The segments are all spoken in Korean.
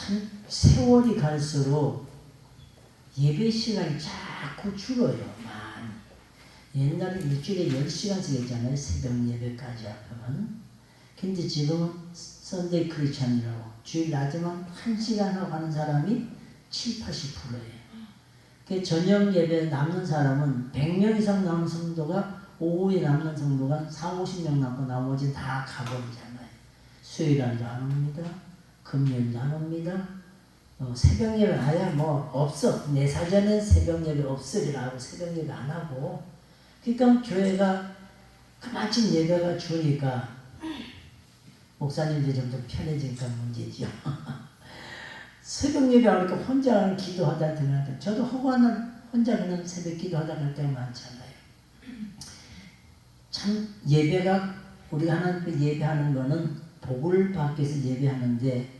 참 세월이 갈수록 예배 시간이 자꾸 줄어요. 많이. 옛날에 일주일에 10시간씩 했잖아요. 새벽 예배까지 하면. 근데 지금은 썬데이 크리스찬이라고 주일 낮에만 1시간 하고 가는 사람이 70~80%예요. 그 저녁 예배 남는 사람은 100명 이상 남은 성도가 오후에 남는 성도가 40~50명 남고 나머지는 다 가버리잖아요. 수요일날도 안 옵니다. 금요일도 안 옵니다. 새벽 예배 아예 뭐 없어. 내 사전엔 새벽 예배 없으리라 하고 새벽 예배 안 하고. 그러니까 교회가 그마침 예배가 주니까 목사님들이 좀 더 편해지니까 문제지요. 새벽 예배 하니까 혼자 기도하다 들어가다 저도 허구한 혼자 그냥 새벽 기도하다 갈 때가 많잖아요. 참 예배가 우리가 하나님 예배하는 거는 복을 받기 위해서 예배하는데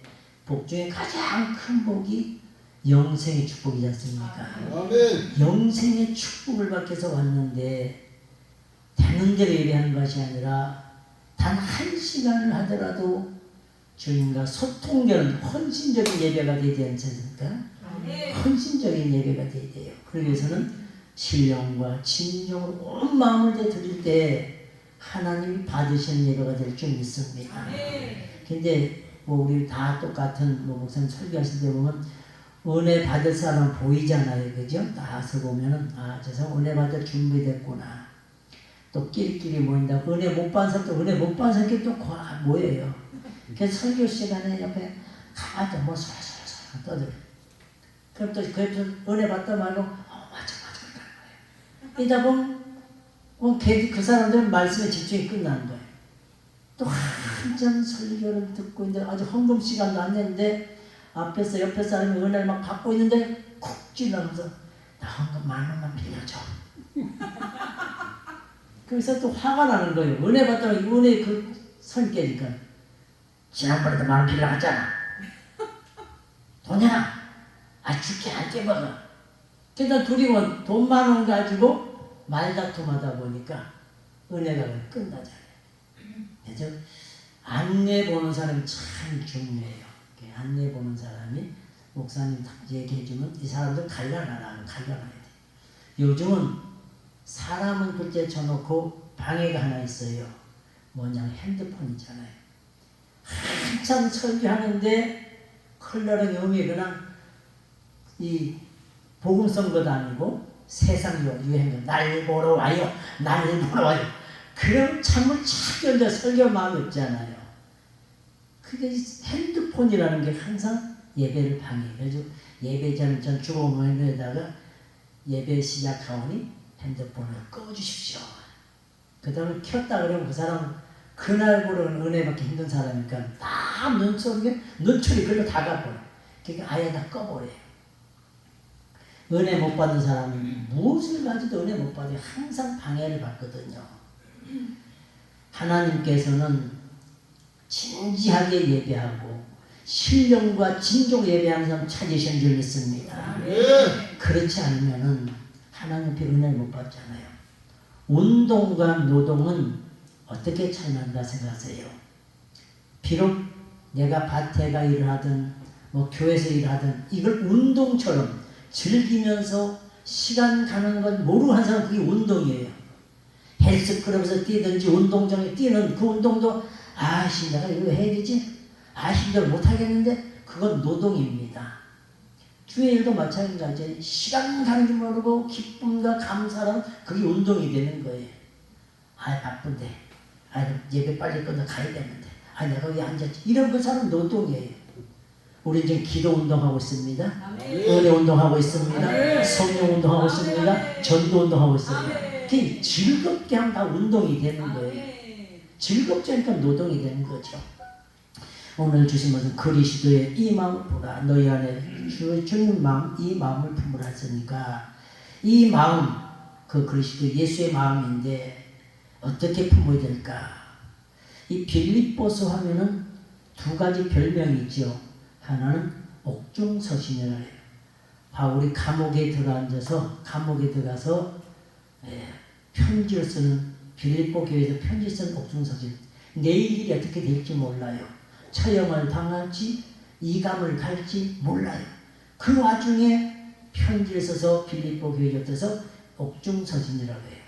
복 중에 가장 큰 복이 영생의 축복이지 않습니까? 아멘. 영생의 축복을 받기 위해서 왔는데 되는 대로 예배하는 것이 아니라 단 1시간을 하더라도 주님과 소통되는 헌신적인 예배가 되지 않습니까? 헌신적인 예배가 되어야 돼요. 그러기 위해서는 신령과 진정으로 온 마음을 드릴 때 하나님이 받으시는 예배가 될 줄 믿습니다. 근데 뭐 우리 다 똑같은 목사님 설교하실 때 보면 은혜 받을 사람 보이잖아요. 그죠? 나와서 보면은 저 사람 은혜 받을 준비됐구나. 또 끼리끼리 모인다. 은혜 못 받은 사람도 은혜 못 받은 사람끼리 또 모여요. 그래서 설교 시간에 옆에 가만히 뭐 소라소라 떠들어. 그럼 또 그 옆에서 은혜 받다 말고 맞아 이러다 보면 그 사람들은 말씀에 집중이 끝나는 거예요. 또 한참 설교를 듣고 있는데 아주 헌금 시간도 안 됐는데 앞에서 옆에 사람이 은혜를 막 받고 있는데 쿡 찔러면서 나 헌금 10,000원만 빌려줘. 그래서 또 화가 나는 거예요. 은혜 받다가 은혜 그 선 깨니까 지난번에도 10,000원 빌려갔잖아. 돈이나 줄게 안 깨먹어. 그러니까 둘이 뭐 돈 10,000원 가지고 말다툼하다 보니까 은혜가 끝나잖아요. 그래서 안내 보는 사람이 참 중요해요. 안내 보는 사람이 목사님 얘기해주면 이 사람들 갈라놔야 돼. 요즘은 사람은 둘째 쳐놓고 방해가 하나 있어요. 뭐냐 핸드폰이잖아요. 한참 설교하는데 컬러링 음이 그냥 이 복음성도 아니고 세상 유행어 날 보러 와요. 날 보러 와요. 그럼 참을 착 견뎌 설교 마음이 없잖아요. 그게 핸드폰이라는 게 항상 예배를 방해해요. 그래서 예배 전 주보문에다가 예배 시작하오니 핸드폰을 꺼주십시오. 그 다음에 켰다 그러면 그 사람 그날부로는 은혜 받기 힘든 사람이니까 다 눈초리 글로 다 가버려요. 그러니까 아예 다 꺼버려요. 은혜 못 받은 사람은 무엇을 가지도 은혜 못 받아요. 항상 방해를 받거든요. 하나님께서는 진지하게 예배하고 신령과 진정 예배하는 사람 찾으신 줄 믿습니다. 그렇지 않으면 하나님께 은혜를 못 받잖아요. 운동과 노동은 어떻게 차이난다 생각하세요? 비록 내가 밭에가 일을 하든 뭐 교회에서 일을 하든 이걸 운동처럼 즐기면서 시간 가는 건 모르고 하는 사람 그게 운동이에요. 헬스클럽에서 뛰든지 운동장에 뛰는 그 운동도 내가 이거 해야 되지? 힘들어 못하겠는데 그건 노동입니다. 주의 일도 마찬가지예요. 시간 가는 줄 모르고 기쁨과 감사랑 그게 운동이 되는 거예요. 바쁜데 예배 빨리 끝나 가야 되는데 내가 왜 앉았지? 이런 그 사람 노동이에요. 우리 지금 기도 운동하고 있습니다. 은혜 운동하고 있습니다. 성령 운동하고 있습니다. 전도 운동하고 있습니다. 그게 즐겁게 하면 다 운동이 되는 거예요. 즐겁지 않으니까 노동이 되는 거죠. 오늘 주신 것은 그리스도의 이 마음을 보라. 너희 안에 주님 마음 이 마음을 품으라 했으니까 이 마음 그 그리스도 예수의 마음인데 어떻게 품어야 될까? 이 빌립보서 하면은 두 가지 별명이 있죠. 하나는 옥중서신이라 해요. 바울이 감옥에 들어가서 편지를 쓰는 빌립보 교회에서 편지 쓰는 옥중서신. 내일 일이 어떻게 될지 몰라요. 처형을 당할지 이감을 갈지 몰라요. 그 와중에 편지를 써서 빌립보 교회에 곁에서 옥중서신이라고 해요.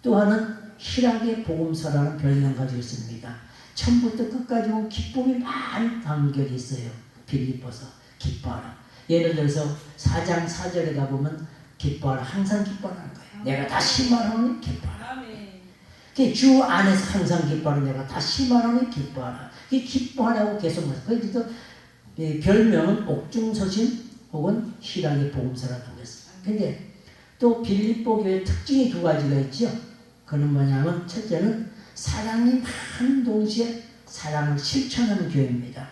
또 하나는 희락의 복음서라는 별명 가지고 있습니다. 처음부터 끝까지 보면 기쁨이 많이 담겨 있어요. 빌립보서 기뻐하라. 예를 들어서 4장 4절에 가보면 기뻐하라. 항상 기뻐하는 거예요. 내가 다시 말하노니 기뻐하라. 주 안에서 항상 기뻐하라. 내가 다시 말하노니 기뻐하라. 기뻐하라고 계속 말해요. 그래서 별명은 옥중서신 혹은 희락의 복음서라고 했어요. 근데 또 빌립보 교회의 특징이 두 가지가 있죠. 그는 뭐냐면 첫째는 사랑이 많은 동시에 사랑을 실천하는 교회입니다.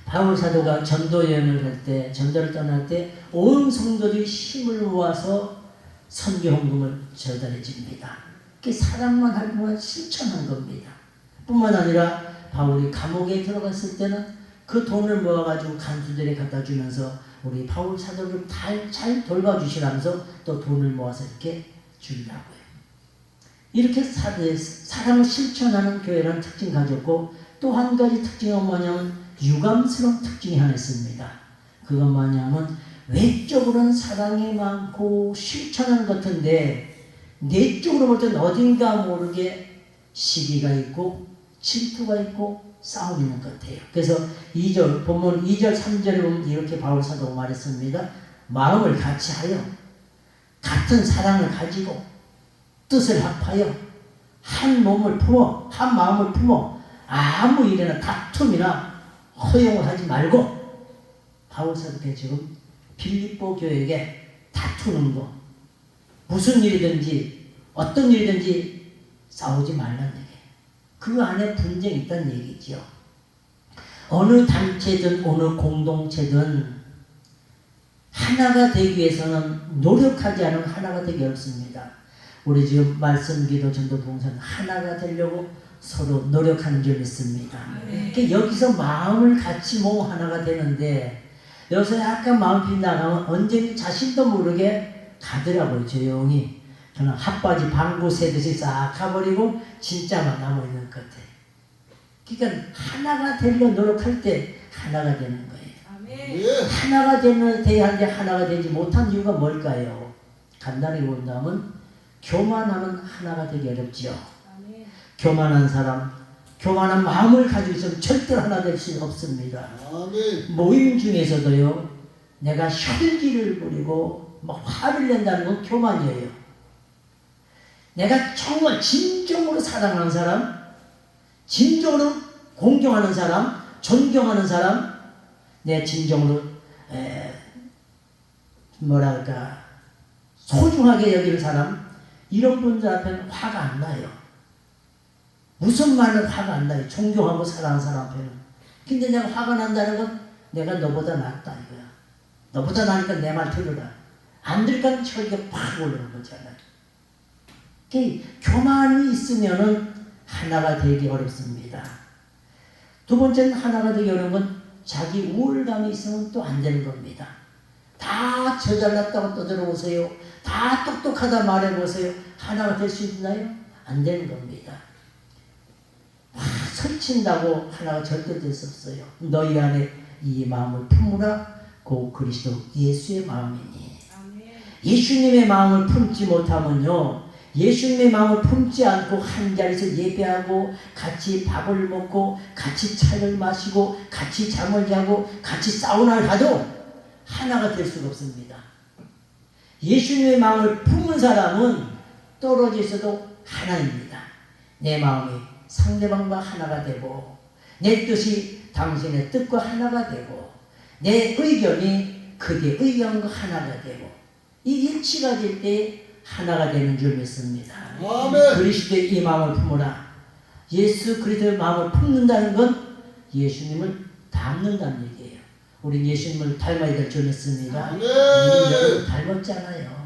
바울 사도가 전도 여행을 할 때, 전도를 떠날 때 온 성도들이 힘을 모아서 선교 헌금을 전달해 줍니다. 그 사랑만 할 뿐만 실천한 겁니다. 뿐만 아니라 바울이 감옥에 들어갔을 때는 그 돈을 모아가지고 간수들에 갖다 주면서 우리 바울 사도를 잘 돌봐주시라면서 또 돈을 모아서 이렇게 준다고요. 이렇게 사랑을 실천하는 교회라는 특징 가졌고, 또 한 가지 특징은 뭐냐면 유감스러운 특징이 하나 있습니다. 그건 뭐냐면 외적으로는 사랑이 많고 실천하는 것 같은데 내적으로 볼 때는 어딘가 모르게 시기가 있고 질투가 있고 싸움이 있는 것 같아요. 그래서 2절 본문 2절 3절에 보면 이렇게 바울 사도가 말했습니다. 마음을 같이 하여 같은 사랑을 가지고 뜻을 합하여 한 몸을 품어 한 마음을 품어 아무 일이나 다툼이나 허용을 하지 말고, 바울 사도가 지금 빌립보 교회에게 다투는 거, 무슨 일이든지 어떤 일이든지 싸우지 말라는 얘기예요. 그 안에 분쟁이 있다는 얘기죠. 어느 단체든 어느 공동체든 하나가 되기 위해서는 노력하지 않으면 하나가 되기 어렵습니다. 우리 지금 말씀, 기도, 전도, 봉사는 하나가 되려고 서로 노력하는 점이 있습니다. 그러니까 여기서 마음을 같이 모으 하나가 되는데 여기서 약간 마음 빗나가면 언제든지 자신도 모르게 가더라고요. 조용히. 저는 핫바지 방구 새듯이 싹 가버리고 진짜만 남아있는 것 같아요. 그러니까 하나가 되려 노력할 때 하나가 되는 거예요. 하나가 돼야 하는데 하나가 되지 못한 이유가 뭘까요? 간단히 본다면 교만하면 하나가 되기 어렵죠. 교만한 사람, 교만한 마음을 가지고 있으면 절대로 하나 될 수 없습니다. 모임 중에서도요, 내가 혈기를 부리고 막 화를 낸다는 건 교만이에요. 내가 정말 진정으로 사랑하는 사람, 진정으로 공경하는 사람, 존경하는 사람, 내 진정으로 소중하게 여기는 사람, 이런 분들 앞에는 화가 안 나요. 무슨 말은 화가 안 나요. 존경하고 사랑하는 사람 앞에는. 근데 내가 화가 난다는 건 내가 너보다 낫다 이거야. 너보다 나니까 내 말 들으라. 안 들으니까 혈기가 팍 올라오는 거잖아요. 교만이 있으면은 하나가 되기 어렵습니다. 두 번째는 하나가 되기 어려운 건 자기 우월감이 있으면 또 안 되는 겁니다. 다 저 잘났다고 떠들어보세요. 다 똑똑하다 말해보세요. 하나가 될 수 있나요? 안 되는 겁니다. 설친다고 하나가 절대 될 수 없어요. 너희 안에 이 마음을 품으라. 고 그리스도 예수의 마음이니. 예수님의 마음을 품지 못하면요, 예수님의 마음을 품지 않고 한 자리에서 예배하고 같이 밥을 먹고 같이 차를 마시고 같이 잠을 자고 같이 사우나를 가도 하나가 될 수가 없습니다. 예수님의 마음을 품은 사람은 떨어져 있어도 하나입니다. 내 마음이 상대방과 하나가 되고 내 뜻이 당신의 뜻과 하나가 되고 내 의견이 그의 의견과 하나가 되고 이 일치가 될 때 하나가 되는 줄 믿습니다. 그리스도의 이 마음을 품으라. 예수 그리스도의 마음을 품는다는 건 예수님을 닮는다는 얘기예요. 우리 예수님을 닮아야 될 줄 믿습니다. 우리 닮았잖아요.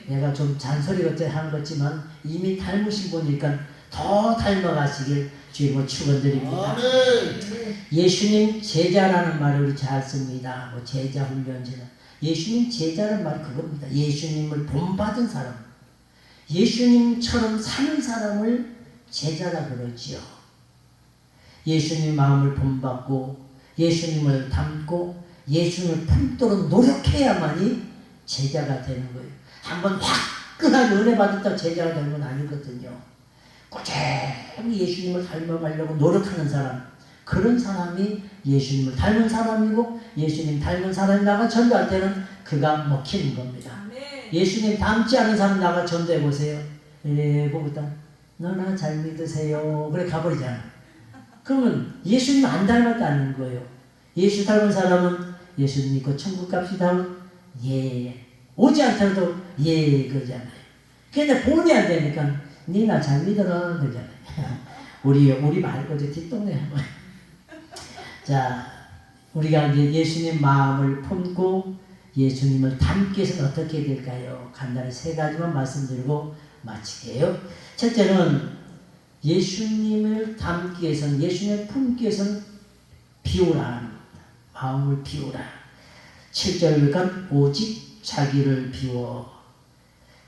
내가 좀 잔소리 같이 하는 거지만 이미 닮으신 분이니까 더 닮아가시길 주님을 축원드립니다. 예수님 제자라는 말을 우리 잘 씁니다. 뭐 제자 훈련지는 예수님 제자라는 말 그겁니다. 예수님을 본받은 사람, 예수님처럼 사는 사람을 제자라 그러지요. 예수님 마음을 본받고 예수님을 닮고 예수님을 품도록 노력해야만이 제자가 되는 거예요. 한번 화끈하게 은혜 받았다 제자가 되는 건 아니거든요. 꾸준히 예수님을 닮아가려고 노력하는 사람, 그런 사람이 예수님을 닮은 사람이고, 예수님 닮은 사람이 나가 전도할 때는 그가 먹히는 겁니다. 예수님 닮지 않은 사람 나가 전도해 보세요. 보고다 너나 잘 믿으세요. 그래 가버리잖아. 그러면 예수님 안 닮았다는 거예요. 예수 닮은 사람은 예수님 믿고 천국 갑시다 하면 예, 오지 않더라도 예 그러잖아요. 근데 본이 안 되니까 니나 잘 믿어라 그러잖아요. 우리 말고도 뒷동네 한번. 자, 우리가 이제 예수님 마음을 품고 예수님을 닮기 위해서는 어떻게 될까요? 간단히 세 가지만 말씀드리고 마칠게요. 첫째는 예수님을 닮기 위해서는, 예수님을 품기 위해서는 비우라. 마음을 비우라. 7절 보니까 오직 자기를 비워.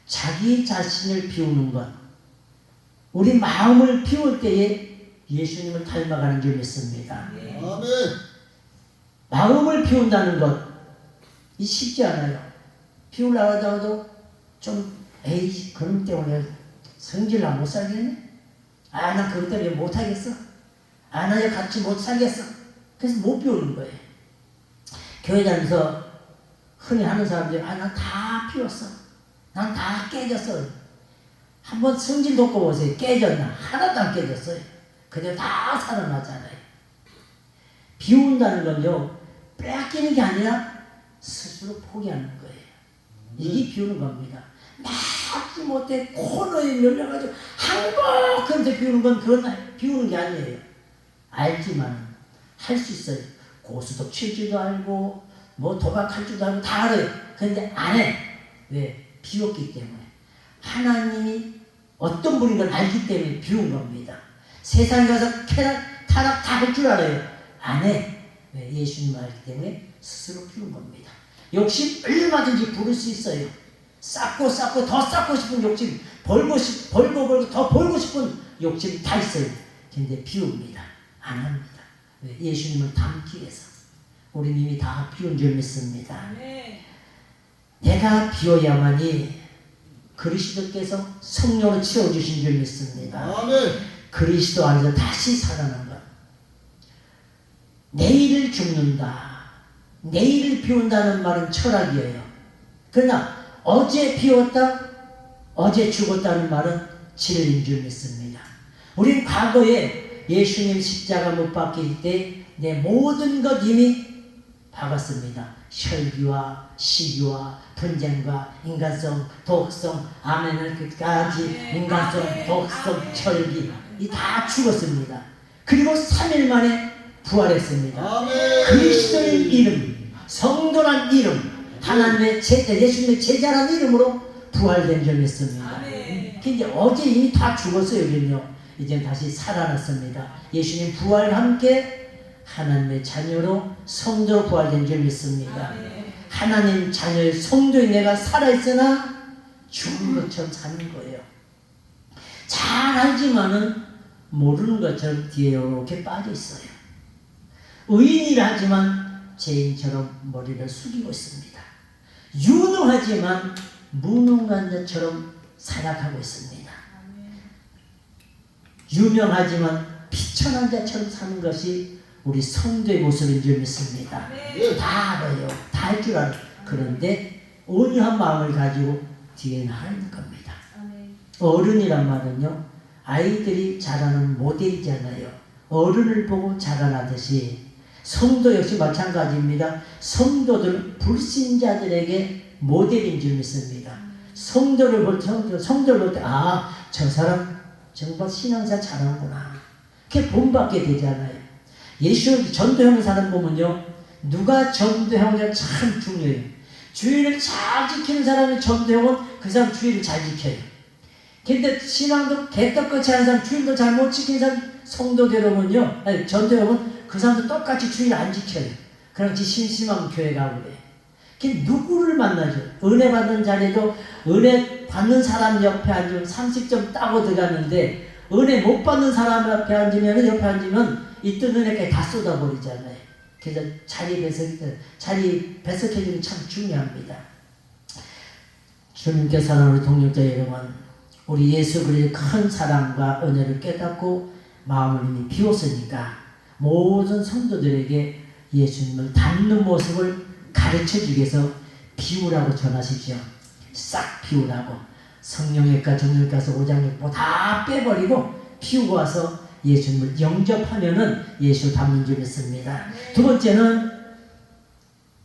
자기 자신을 비우는 것. 우리 마음을 비울 때에 예수님을 닮아가는 줄 믿습니다. 아멘. 마음을 비운다는 것, 이 쉽지 않아요. 비우려고 하다가도 좀 에이 그런 때문에 성질 나 못 살겠네? 아 나 그것 때문에 못 하겠어? 아 나 같이 못 살겠어? 그래서 못 비우는 거예요. 교회 다니면서 흔히 하는 사람들이 아 난 다 비웠어. 난 다 깨졌어. 한번 성질 돋고 보세요. 깨졌나? 하나도 안 깨졌어요. 그냥 다 살아나잖아요. 비운다는 건요, 빼앗기는 게 아니라 스스로 포기하는 거예요. 이게 비우는 겁니다. 막지 못해 코너에 밀려가지고 항복한테 비우는 건 그건 비우는 게 아니에요. 알지만 할 수 있어요. 고스톱 칠 줄도 알고 뭐 도박할 줄도 알고 다 알아요. 그런데 안 해. 왜? 비웠기 때문에. 하나님이 어떤 분인 걸 알기 때문에 비운 겁니다. 세상에 가서 타락 다 할 줄 알아요. 안 해. 왜? 예수님 알기 때문에 스스로 비운 겁니다. 욕심 얼마든지 부를 수 있어요. 쌓고 더 쌓고 싶은 욕심, 벌고 더 벌고 싶은 욕심 다 있어요. 근데 비웁니다. 안 합니다. 왜? 예수님을 닮기 위해서. 우리는 이미 다 비운 줄 믿습니다. 내가 비워야만이 그리스도께서 성령으로 채워주신 줄 믿습니다. 아멘. 그리스도 안에서 다시 살아난 것. 내일을 죽는다. 내일을 비운다는 말은 철학이에요. 그러나 어제 비웠다, 어제 죽었다는 말은 진리인 줄 믿습니다. 우리는 과거에 예수님 십자가 못 박힐 때 내 모든 것 이미 박았습니다. 혈기와 시기와 분쟁과 인간성, 독성, 아멘을 끝까지 인간성, 독성, 철기 이 다 죽었습니다. 그리고 3일 만에 부활했습니다. 아멘. 그리스도의 이름, 성도란 이름, 하나님의 제자, 예수님의 제자란 이름으로 부활된 줄 믿습니다. 근데 어제 이미 다 죽었어요. 이제 다시 살아났습니다. 예수님 부활과 함께 하나님의 자녀로 성도로 부활된 줄 믿습니다. 하나님 자녀의 성도인 내가 살아있으나 죽은 것처럼 사는 거예요. 잘 알지만은 모르는 것처럼 뒤에 이렇게 빠져 있어요. 의인이라 하지만 죄인처럼 머리를 숙이고 있습니다. 유능하지만 무능한 자처럼 살아가고 있습니다. 유명하지만 비천한 자처럼 사는 것이 우리 성도의 모습인 줄 믿습니다. 다 알아요. 다 할 줄 알아요. 그런데 온유한 마음을 가지고 뒤에 나가 있는 겁니다. 어른이란 말은요, 아이들이 자라는 모델이잖아요. 어른을 보고 자라나듯이 성도 역시 마찬가지입니다. 성도들은 불신자들에게 모델인 줄 믿습니다. 성도를 볼 때, 아, 저 사람 정말 신앙사 잘하는구나. 그렇게 본받게 되잖아요. 예수 전도하는 사람 보면요, 누가 전도하느냐 참 중요해요. 주의를 잘 지키는 사람이 전도하면 그 사람 주의를 잘 지켜요. 근데 신앙도 개떡같이 하는 사람, 주의도 잘 못 지키는 사람, 성도되려면요, 아니 전도하면 그 사람도 똑같이 주의를 안 지켜요. 그렇지 심심하면 교회 가고 그래요. 누구를 만나죠? 은혜 받는 자리도 은혜 받는 사람 옆에 앉으면 30점 따고 들어갔는데, 은혜 못 받는 사람 옆에 앉으면 있던 은혜까지 다 쏟아버리잖아요. 그래서 자리 배석해주는 참 중요합니다. 주님께서 사랑하는 우리 동역자 여러분, 우리 예수 그리스도의 큰 사랑과 은혜를 깨닫고 마음을 이미 비웠으니까 모든 성도들에게 예수님을 닮는 모습을 가르쳐주기 위해서 비우라고 전하십시오. 싹 비우라고. 성령외과, 정형외과에서 오장육부 다 빼버리고 비우고 와서 예수님을 영접하면은 예수 닮는 줄 믿습니다. 두 번째는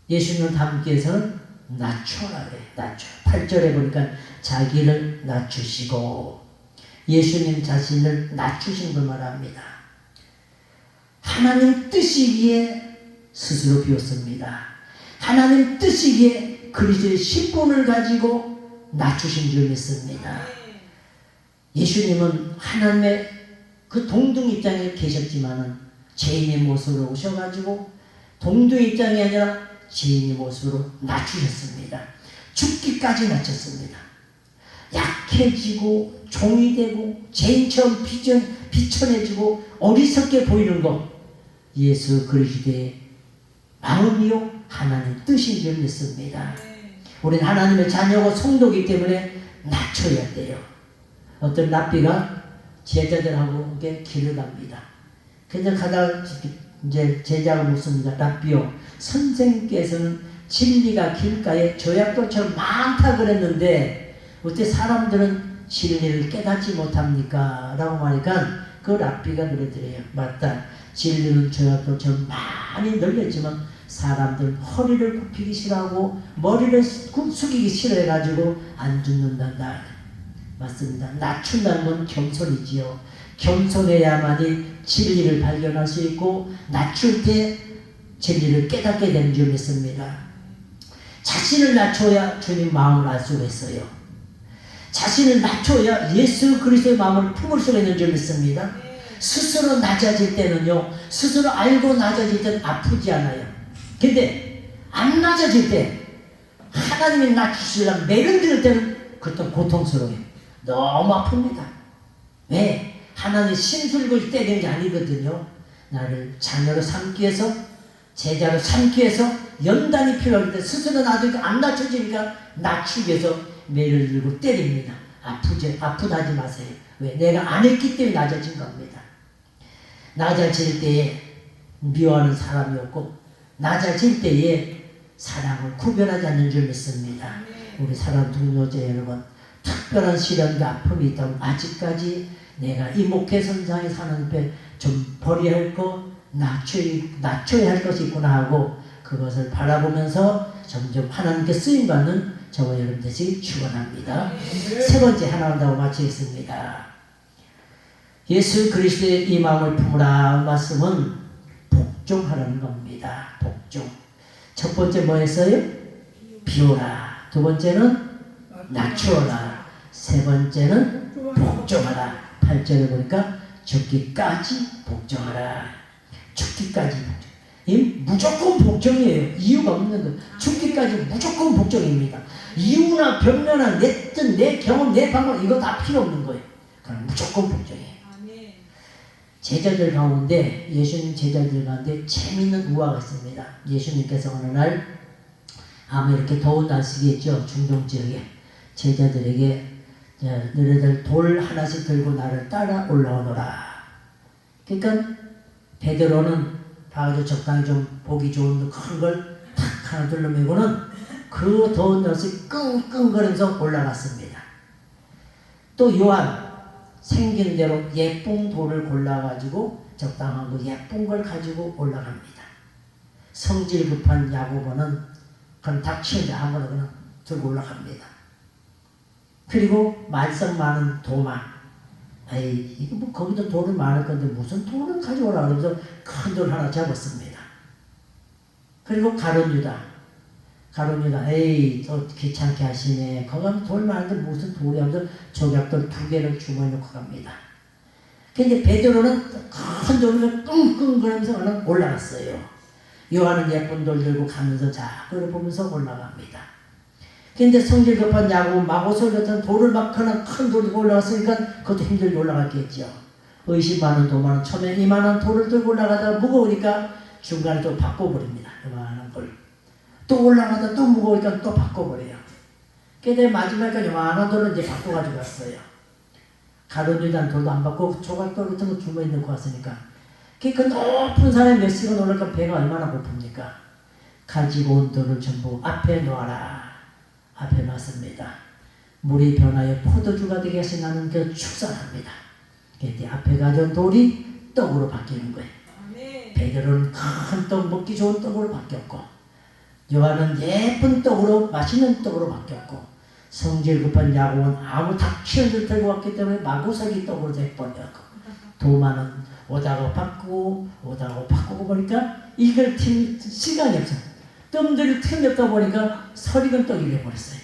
예수님을 닮기 위해서는 낮춰라 그래. 낮춰. 8절에 보니까 자기를 낮추시고 예수님 자신을 낮추신 걸 말합니다. 하나님 뜻이기에 스스로 비웠습니다. 하나님 뜻이기에 그리스도의 신분을 가지고 낮추신 줄 믿습니다. 예수님은 하나님의 그 동등 입장에 계셨지만은 죄인의 모습으로 오셔가지고 동등 입장이 아니라 죄인의 모습으로 낮추셨습니다. 죽기까지 낮췄습니다. 약해지고 종이 되고 죄인처럼 비천해지고 어리석게 보이는 것, 예수 그리스도의 마음이요 하나님 뜻인 줄 믿습니다. 우리는 하나님의 자녀고 성도이기 때문에 낮춰야 돼요. 어떤 랍비가 제자들하고 길을 갑니다. 그래서 가다가 이제 제자가 묻습니다. 랍비요, 선생께서는 진리가 길가에 조약돌처럼 많다 그랬는데 어떻게 사람들은 진리를 깨닫지 못합니까? 라고 말하니까 그 랍비가 그러더래요. 맞다. 진리는 조약돌처럼 많이 널렸지만 사람들 허리를 굽히기 싫어하고 머리를 숙이기 싫어해가지고 안 죽는단다. 맞습니다. 낮춘다는 건 겸손이지요. 겸손해야만이 진리를 발견할 수 있고 낮출 때 진리를 깨닫게 되는 줄 믿습니다. 자신을 낮춰야 주님 마음을 알 수가 있어요. 자신을 낮춰야 예수 그리스도의 마음을 품을 수가 있는 줄 믿습니다. 스스로 낮아질 때는요, 스스로 알고 낮아질 때는 아프지 않아요. 근데 안 낮아질 때 하나님이 낮추시려면 매를 들을 때는 그것도 고통스러워요. 너무 아픕니다. 왜? 하나님 심술고 때리는 게 아니거든요. 나를 자녀로 삼기 위해서, 제자로 삼기 위해서 연단이 필요할 때 스스로 놔두니까 안 낮춰지니까 낮추기 위해서 매를 들고 때립니다. 아프다 하지 마세요. 왜? 내가 안 했기 때문에 낮아진 겁니다. 낮아질 때에 미워하는 사람이 없고 낮아질 때에 사랑을 구별하지 않는 줄 믿습니다. 우리 사랑 동료자 여러분, 특별한 시련과 아픔이 있다면 아직까지 내가 이 목회 선상에 사는 데 좀 버려야 할 것, 낮춰야 할 것이 있구나 하고 그것을 바라보면서 점점 하나님께 쓰임받는 저와 여러분 되시기 축원합니다. 세 번째 하나 한다고 마치겠습니다. 예수 그리스도의 이 마음을 품으라 말씀은 복종하라는 겁니다. 복종. 첫 번째 뭐였어요? 비우라. 두 번째는 낮추어라. 세 번째는 복종하라. 8절에 보니까 죽기까지 복종하라. 죽기까지 복종. 이 무조건 복종이에요. 이유가 없는 거. 죽기까지 무조건 복종입니다. 이유나 변명이나 내 뜻, 내 경험, 내 방법 이거 다 필요 없는 거예요. 그럼 무조건 복종이에요. 제자들 가운데, 예수님 제자들 가운데 재미있는 우화가 있습니다. 예수님께서 어느 날 아마 이렇게 더운 날씨겠죠. 중동 지역에 제자들에게 너희들 돌 하나씩 들고 나를 따라 올라오너라. 그러니까 베드로는 가가지고 적당히 좀 보기 좋은 큰 걸 탁 하나 둘러매고는 그 더운 날씨 끙끙거리면서 올라갔습니다. 또 요한 생긴 대로 예쁜 돌을 골라가지고 적당한 거 예쁜 걸 가지고 올라갑니다. 성질 급한 야고보는 그건 닥치는데 아무나 그냥 들고 올라갑니다. 그리고 말썽 많은 도마, 아이 이거 뭐 거기도 돌은 많을 건데 무슨 돌을 가져오라 그러면서 큰 돌 하나 잡았습니다. 그리고 가룟 유다, 에이 또 귀찮게 하시네. 거기 돌 많은데 무슨 돌이 하면서 조약돌 2개를 주머니에 넣고 갑니다. 근데 베드로는 큰 돌을 끙끙거리면서 얼른 올라갔어요. 요한은 예쁜 돌 들고 가면서 그걸 보면서 올라갑니다. 근데 성질 급한 야고보 마고솔 같은 돌을 막 큰 돌 들고 올라갔으니까 그것도 힘들게 올라갔겠죠. 의심 많은 도마는 처음에 이만한 돌을 들고 올라가다가 무거우니까 중간에 또 바꿔버립니다. 요만한 걸. 또 올라가다 또 무거우니까 또 바꿔버려요. 그때 마지막에 요만한 돌을 이제 바꿔가지고 갔어요. 가로등이란 돌도 안 받고 조각돌 같은 거 주머니에 넣고 왔으니까 그 높은 산에 몇 시간 올라가 배가 얼마나 고픕니까? 가지고 온 돌을 전부 앞에 놓아라. 앞에 놨습니다. 물이 변하여 포도주가 되게 하신 나는 그 축사합니다. 그때 앞에 가져온 돌이 떡으로 바뀌는 거예요. 베드로는 큰 떡, 먹기 좋은 떡으로 바뀌었고 요한은 예쁜 떡으로, 맛있는 떡으로 바뀌었고 성질 급한 야곱은 아무 닥치는 듯 들고 왔기 때문에 마구사기 떡으로 돼버렸고 도마는 오다가 바꾸고 오다가 바꾸고 보니까 이걸 틈 시간이 없어. 뜸들일 틈이 없다 보니까 설익은 떡이 돼버렸어요.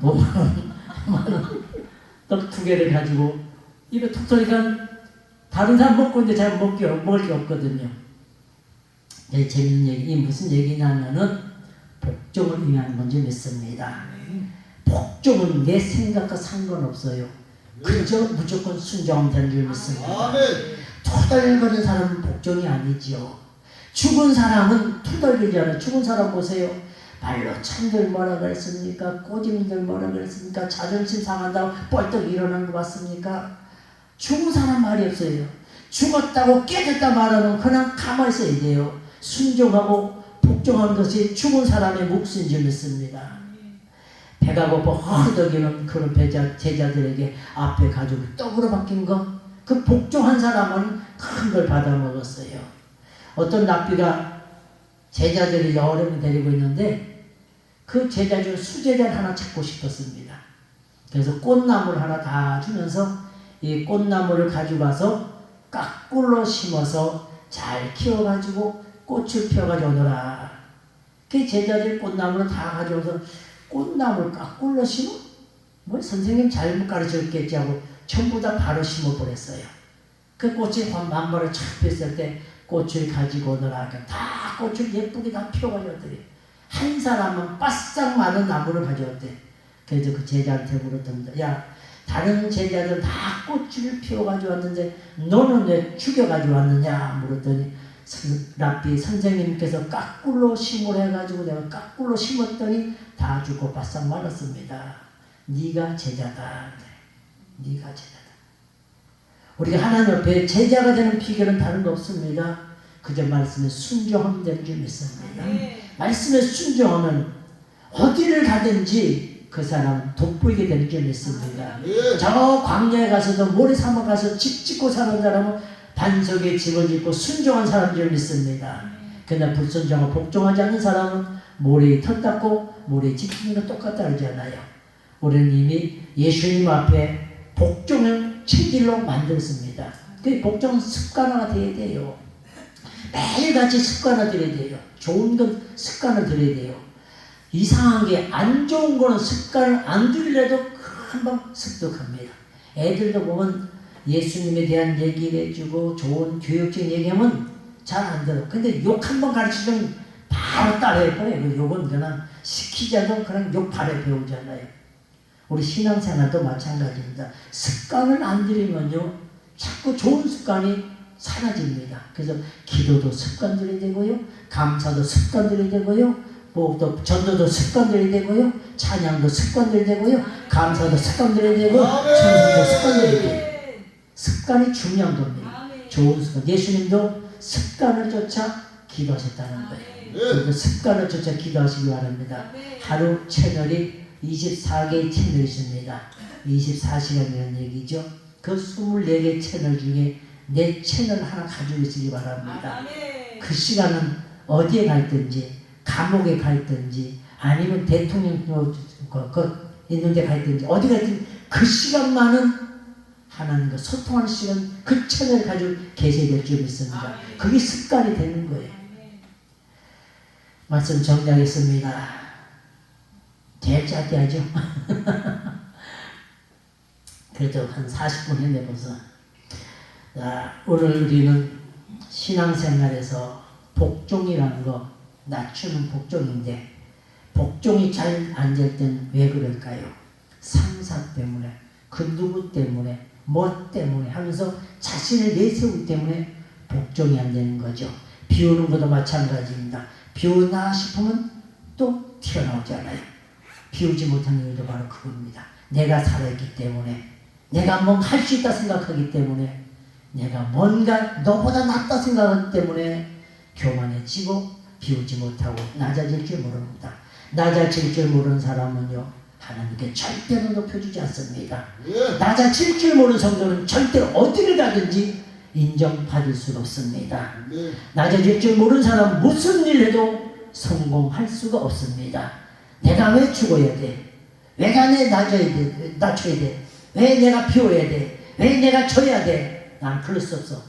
5만원 떡 2개를 가지고 입에 툭 쏘니까 다른 사람 먹고 이제 잘 먹을 게 없거든요. 재밌는 얘기, 무슨 얘기냐면은 복종을 의미하는 건지 믿습니다. 복종은 내 생각과 상관없어요. 그저 무조건 순종하면 되는 줄 믿습니다. 투덜거리는 사람은 복종이 아니죠. 죽은 사람은 투덜거리잖아요. 죽은 사람 보세요. 말로 참들 뭐라 그랬습니까? 꼬집들 뭐라 그랬습니까? 자존심 상한다고 뻘떡 일어난 거 봤습니까? 죽은 사람 말이 없어요. 죽었다고 깨졌다 말하면 그냥 가만히 있어야 돼요. 순종하고 복종하는 것이 죽은 사람의 몫인 줄 믿습니다. 배가 고파 허덕이는 그런 제자들에게 앞에 가지고 떡으로 바뀐 것, 그 복종한 사람은 큰 걸 받아 먹었어요. 어떤 랍비가 제자들이 여름을 데리고 있는데 그 제자 중 수제자를 하나 찾고 싶었습니다. 그래서 꽃나무를 하나 다 주면서 이 꽃나무를 가지고 와서 깎꿀로 심어서 잘 키워가지고 꽃을 펴가지고 오너라. 그 제자들이 꽃나무를 다 가져와서 꽃나무를 깎꿀로 심어? 뭐 선생님 잘못 가르쳤겠지 하고 전부 다 바로 심어버렸어요. 그 꽃이 만발을 착 폈을 때 꽃을 가지고 오너라. 다 꽃을 예쁘게 다 피워가지고 왔더니 한 사람은 바싹 마른 나무를 가져왔대. 그래서 그 제자한테 물었답니다. 야, 다른 제자들은 다 꽃을 피워가지고 왔는데 너는 왜 죽여가지고 왔느냐 물었더니 랍비 선생님께서 깎꿀로 심으라 해가지고 내가 깎꿀로 심었더니 다 죽고 바싹 말았습니다. 네가 제자다. 네가 제자다. 우리가 하나님 앞에 제자가 되는 비결은 다른 거 없습니다. 그저 말씀에 순종하면 되는 줄 믿습니다. 말씀에 순종하면 어디를 가든지 그 사람은 돋보이게 되는 줄 믿습니다. 저 광야에 가서도 모래사막 가서 집 짓고 사는 사람은 반석에 집을 짓고 순종한 사람인 줄 믿습니다. 그러나 불순종하고 복종하지 않는 사람은 모래에 터 닦고 모래에 집 짓는 거 똑같다 그러잖아요. 우리는 이미 예수님 앞에 복종을 체질로 만들었습니다. 그 복종은 습관화가 돼야 돼요. 매일같이 습관화 들여야 돼요. 좋은 건 습관을 들여야 돼요. 이상한 게 안 좋은 거는 습관을 안 들이려도 금방 습득합니다. 애들도 보면 예수님에 대한 얘기를 해주고 좋은 교육적인 얘기하면 잘 안 들어. 근데 욕 한 번 가르치면 바로 따라해버려요. 욕은 그냥 시키지 않고 그냥 욕 바로 배우잖아요. 우리 신앙생활도 마찬가지입니다. 습관을 안 들이면요 자꾸 좋은 습관이 사라집니다. 그래서 기도도 습관들이 되고요, 감사도 습관들이 되고요, 뭐 또 전도도 습관들이 되고요, 찬양도 습관들이 되고요, 감사도 습관들이 되고, 찬송도 습관들이 되고. 습관이 중요한 겁니다. 좋은 습관. 예수님도 습관을 쫓아 기도하셨다는 거예요. 그래서 습관을 쫓아 기도하시기 바랍니다. 하루 채널이 24개의 채널이 있습니다. 24시간이라는 얘기죠. 그 24개 채널 중에 내 채널 하나 가지고 있으기 바랍니다. 그 시간은 어디에 가 있든지, 감옥에 가 있든지, 아니면 대통령 있는 데 가 있든지, 어디 가 있든지 그 시간만은 하나님과 소통하는 시간, 그 채널을 가지고 계셔야 될 줄 믿습니다. 그게 습관이 되는 거예요. 말씀 정리하겠습니다. 제일 짧게 하죠. 그래도 한 40분 했네 벌써. 자, 오늘 우리는 신앙생활에서 복종이라는 거, 낮추는 복종인데 복종이 잘 안 될 땐 왜 그럴까요? 상사 때문에, 그 누구 때문에, 뭐 때문에 하면서 자신을 내세우기 때문에 복종이 안 되는 거죠. 비 오는 것도 마찬가지입니다. 비 오나 싶으면 또 튀어나오잖아요. 비 오지 못하는 이유도 바로 그겁니다. 내가 살아있기 때문에, 내가 뭔가 할 수 있다 생각하기 때문에, 내가 뭔가 너보다 낫다 생각하기 때문에 교만해지고 비우지 못하고 낮아질 줄 모릅니다. 낮아질 줄 모르는 사람은요, 하나님께 절대로 높여주지 않습니다. 낮아질 줄 모르는 성도는 절대로 어디를 가든지 인정받을 수가 없습니다. 낮아질 줄 모르는 사람은 무슨 일 해도 성공할 수가 없습니다. 내가 왜 죽어야 돼? 왜 낮춰야 돼? 왜 내가 비워야 돼? 왜 내가 져야 돼? 난 그럴 수 없어.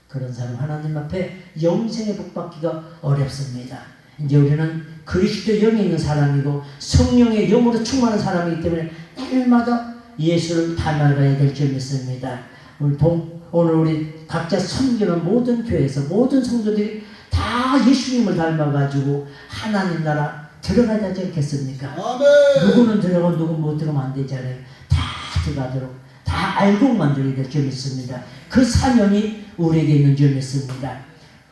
그런 사람 하나님 앞에 영생의 복받기가 어렵습니다. 이제 우리는 그리스도 영에 있는 사람이고 성령의 영으로 충만한 사람이기 때문에 날마다 예수를 닮아가야 될 줄 믿습니다. 오늘 우리 각자 섬기는 모든 교회에서 모든 성도들이 다 예수님을 닮아가지고 하나님 나라 들어가야 되지 않겠습니까? 아멘. 누구는 들어가고 누구는 못 들어가면 안 되잖아요. 다 들어가도록 다 알고 만들어야 될 줄 믿습니다. 그 사명이 우리에게 있는 줄 믿습니다.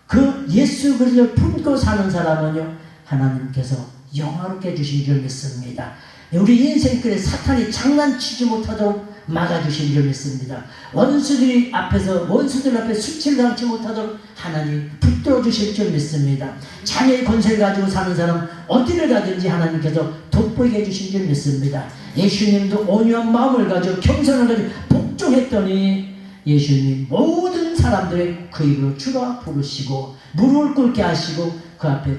그 예수 그리스도를 품고 사는 사람은요, 하나님께서 영화롭게 해주신 줄 믿습니다. 우리 인생길에 사탄이 장난치지 못하도록 막아주신 줄 믿습니다. 원수들 앞에 수치를 당치 못하도록 하나님 붙들어 주실 줄 믿습니다. 자녀의 권세를 가지고 사는 사람 어디를 가든지 하나님께서 돋보이게 해주신 줄 믿습니다. 예수님도 온유한 마음을 가지고 겸손을 가지고 복종했더니 예수님 모든 사람들의 그 입으로 주라 부르시고 무릎을 꿇게 하시고 그 앞에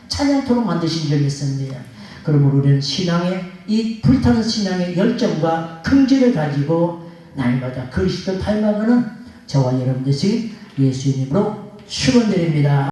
찬양토록 만드신 줄 믿습니다. 그러므로 우리는 신앙의 이 불타는 신앙의 열정과 긍지를 가지고 날마다 그리스도 닮아가는 저와 여러분 되시길 예수님으로 축원드립니다.